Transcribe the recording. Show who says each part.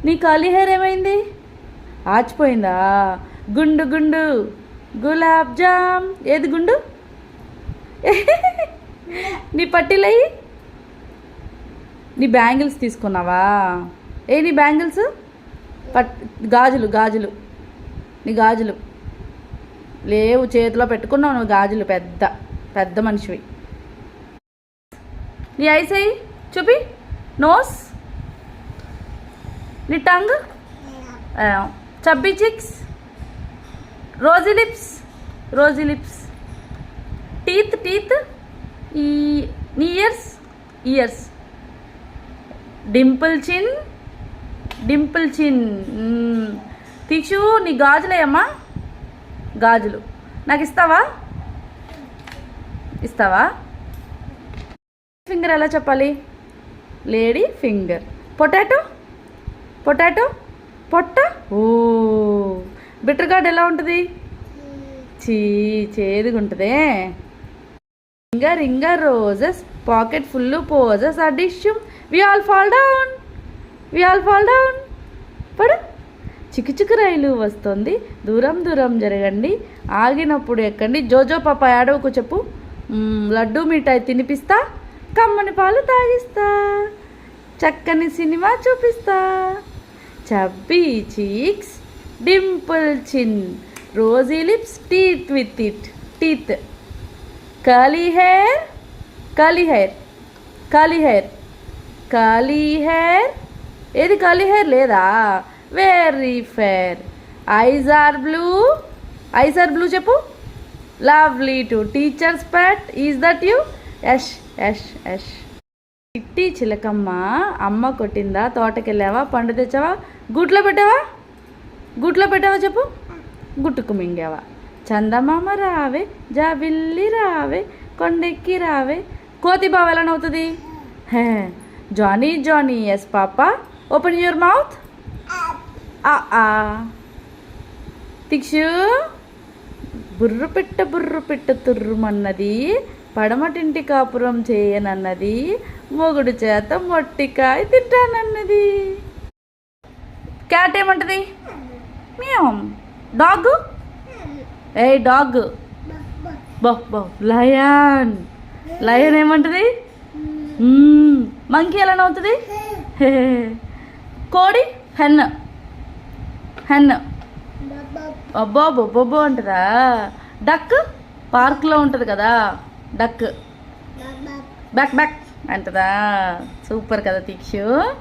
Speaker 1: నీ curly hair ఏమైంది? ఆచిపోయిందా? గుండు గుండు గులాబ్ జామ్. ఏది గుండు? నీ పట్టీలయ్యి. నీ బ్యాంగిల్స్ తీసుకున్నావా? నీ బ్యాంగిల్స్ గాజులు గాజులు. నీ గాజులు లేవు, చేతిలో పెట్టుకున్నావు నువ్వు గాజులు. పెద్ద పెద్ద మనిషివి. నీ ఐస్ అయ్యి చూపి. నోస్. నీ tongue. Chubby cheeks. Rosy lips. Rosy lips. Teeth teeth. ఈ నీ ఇయర్స్. ఇయర్స్. డింపుల్ చిన్. డింపుల్ చిన్. తీక్షు నీ గాజులేయమ్మా. గాజులు నాకు ఇస్తావా? ఇస్తావా? ఫింగర్ ఎలా చెప్పాలి? Lady finger. పొటాటో. పొటాటో. పొట్ట. ఓ. బిటర్ గార్డ్ ఎలా ఉంటుంది? చేదుగా ఉంటుందే. ఫింగర్ ఇంగర్ roses pocket full posies atishoo we all fall down. We all fall down. పడు. చిక్కుచిక్కు రైలు వస్తుంది, దూరం దూరం జరగండి, ఆగినప్పుడు ఎక్కండి. జోజో పాప ఏడవకు చెప్పు. లడ్డు మిఠాయి తినిపిస్తా, కమ్మని పాలు తాగిస్తా, చక్కని సినిమా చూపిస్తా. Chubby cheeks, dimple chin, rosy lips, teeth with it teeth. Curly hair. Curly hair. Curly hair. Curly hair. ఏది కర్లీ హెయిర్ లేదా? Very fair. Eyes are blue. Eyes are blue చెప్పు. Lovely to teachers pet. Is that you? Yes yes yes. చిట్టి చిలకమ్మ అమ్మ కొట్టిందా? తోటకెళ్ళావా? పండు తెచ్చావా? గూట్లో పెట్టావా? గూట్లో పెట్టావా చెప్పు. గుట్టుకు మింగావా? చందమామ రావే, జాబిల్లి రావే, కొండెక్కి రావే. కోతి బావ ఎలా నవ్వుతుంది? హే. Johnny Johnny. Yes papa. Open your mouth. Tikshu బుర్రు పెట్ట తుర్రుమన్నది, పడమటింటి కాపురం చేయనన్నది, మొగుడు చేత మొట్టికాయ తింటానన్నది. క్యాట్ ఏమంటది? Meow. Dog. Dog. Bow. Lion. Lion ఏమంటది? మంకీ ఎలా నవ్వుతుంది? కోడి. హెన్. హెన్. అబ్బో బొబ్బో అంటదా? డక్. పార్క్లో ఉంటుంది కదా డక్. బ్యాక్ బ్యాక్ అంటదా? సూపర్ కదా తీక్షు.